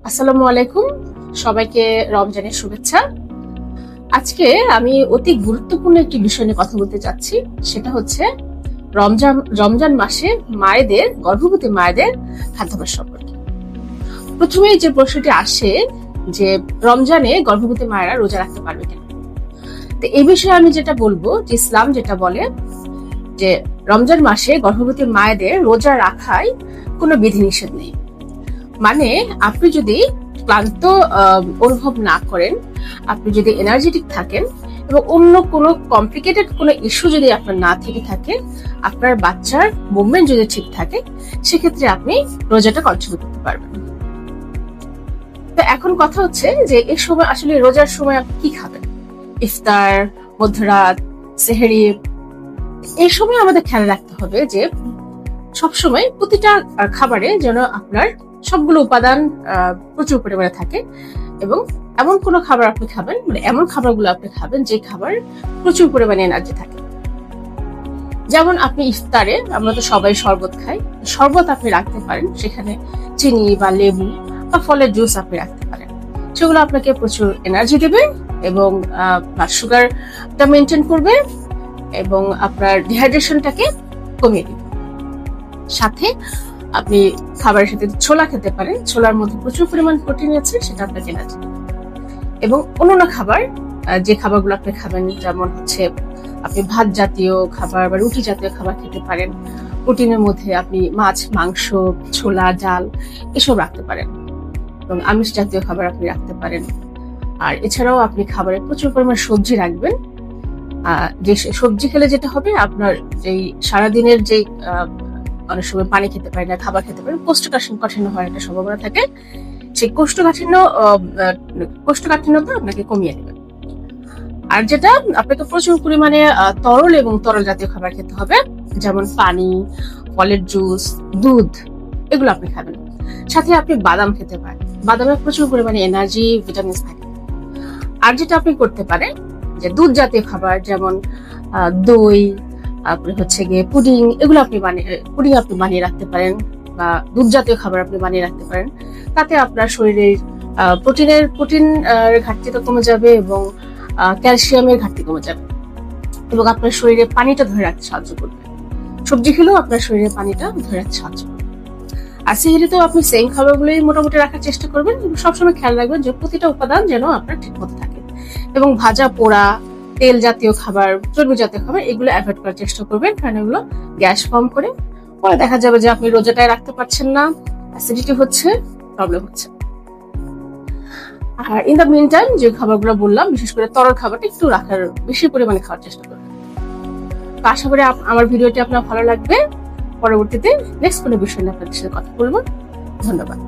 আসসালামু আলাইকুম, সবাইকে রমজানের শুভেচ্ছা। আজকে আমি অতি গুরুত্বপূর্ণ একটি বিষয় নিয়ে কথা বলতে চাচ্ছি। সেটা হচ্ছে রমজান মাসে গর্ভবতী মায়েদের খাদ্যাভ্যাস সম্পর্কে। প্রথমেই যে প্রশ্নটি আসে যে রমজানে গর্ভবতী মায়েরা রোজা রাখতে পারবে কিনা। তো এই বিষয়ে আমি যেটা বলবো যে ইসলাম যেটা বলে যে রমজান মাসে গর্ভবতী মায়েদের রোজা রাখায় কোনো বিধিনিষেধ নেই। মানে আপনি যদি ক্লান্ত অনুভব না করেন, আপনি যদি এনার্জেটিক থাকেন এবং অন্য কোনো কমপ্লিকেটেড কোনো ইস্যু যদি আপনার না থেকে থাকে, আপনার বাচ্চার মুভমেন্ট যদি ঠিক থাকে, সেক্ষেত্রে আপনি রোজাটা কন্টিনিউ করতে পারবেন। তো এখন কথা হচ্ছে যে এই সময় আসলে রোজার সময় আপনি কি খাবেন, ইফতার, মধ্যরাত, সেহরি। এই সময় আমাদের খেয়াল রাখতে হবে যে সবসময় প্রতিটা খাবারে যেন আপনার সবগুলো উপাদান প্রচুর পরিমাণে থাকে এবং এমন কোনো খাবার আপনি খাবেন, মানে এমন খাবারগুলো আপনি খাবেন যে খাবার প্রচুর পরিমাণে এনার্জি থাকে। যেমন আপনি ইফতারে আমরা তো সবাই শরবত খাই, শরবত আপনি রাখতে পারেন, সেখানে চিনি বা লেবু বা ফলের জুস আপনি রাখতে পারেন। সেগুলো আপনাকে প্রচুর এনার্জি দেবে এবং ব্লাড সুগারটা মেনটেন করবে এবং আপনার ডিহাইড্রেশনটাকে কমিয়ে দিবে। সাথে আপনি খাবারের সাথে ছোলা খেতে পারেন, ছোলার মধ্যে প্রচুর পরিমাণ প্রোটিন আছে, সেটা আপনাকে এনার্জি দেবে। এবং অন্যান্য খাবার, যে খাবারগুলো আপনি খাবেন, যেমন হচ্ছে আপনি ভাত জাতীয় খাবার বা রুটি জাতীয় খাবার খেতে পারেন। প্রোটিনের মধ্যে আপনি মাছ, মাংস, ছোলা, ডাল এসব রাখতে পারেন এবং আমিষ জাতীয় খাবার আপনি রাখতে পারেন। আর এছাড়াও আপনি খাবারে প্রচুর পরিমাণ সবজি রাখবেন। যে সবজি খেলে যেটা হবে, আপনার যেই সারাদিনের যে অনেক সময় পানি খেতে পারে না, খাবার খেতে পারে, কোষ্ঠকাঠিন্য হওয়ার একটা সম্ভাবনা থাকে, সেই কোষ্ঠকাঠিন্যতা আপনাকে কমিয়ে দেবে। আর যেটা আপনাকে প্রচুর পরিমাণে তরল এবং তরল জাতীয় খাবার খেতে হবে, যেমন পানি, ফলের জুস, দুধ, এগুলো আপনি খাবেন। সাথে আপনি বাদাম খেতে পারেন, বাদামে প্রচুর পরিমাণে এনার্জি, ভিটামিন থাকে। আর যেটা আপনি করতে পারেন যে দুধ জাতীয় খাবার, যেমন দই, আপনি হচ্ছে গিয়ে পুডিং, এগুলো আপনি বানিয়ে রাখতে পারেন, বা দুধ জাতীয় খাবার আপনি বানিয়ে রাখতে পারেন। তাতে আপনার শরীরের প্রোটিন ঘাটতিটা কমে যাবে এবং ক্যালসিয়ামের ঘাটতি কমে যাবে এবং আপনার শরীরে পানিটা ধরে রাখতে সাহায্য করবে। সবজি খেলেও আপনার শরীরে পানিটা ধরে রাখতে সাহায্য করবে। আর সেহরিতেও আপনি সেম খাবারগুলোই মোটামুটি রাখার চেষ্টা করবেন এবং সবসময় খেয়াল রাখবেন যে প্রতিটা উপাদান যেন আপনার ঠিক মতো থাকে এবং ভাজা পোড়া, তেল জাতীয় খাবার, চর্বি জাতীয় খাবার এগুলো অ্যাভয়েড করার চেষ্টা করবেন, কারণ এগুলো গ্যাস ফর্ম করে পরে দেখা যাবে যে আপনি রোজাটায় রাখতে পারছেন না, অ্যাসিডিটি হচ্ছে, প্রবলেম হচ্ছে। আর ইন দ্য মিন টাইম যে খাবারগুলো বললাম, বিশেষ করে তরল খাবারটা একটু রাখার, বেশি পরিমাণে খাওয়ার চেষ্টা করবেন। তো আশা করি আমার ভিডিওটি আপনার ভালো লাগবে। পরবর্তীতে নেক্সট কোনো বিষয় নিয়ে আপনাদের সাথে কথা বলবো। ধন্যবাদ।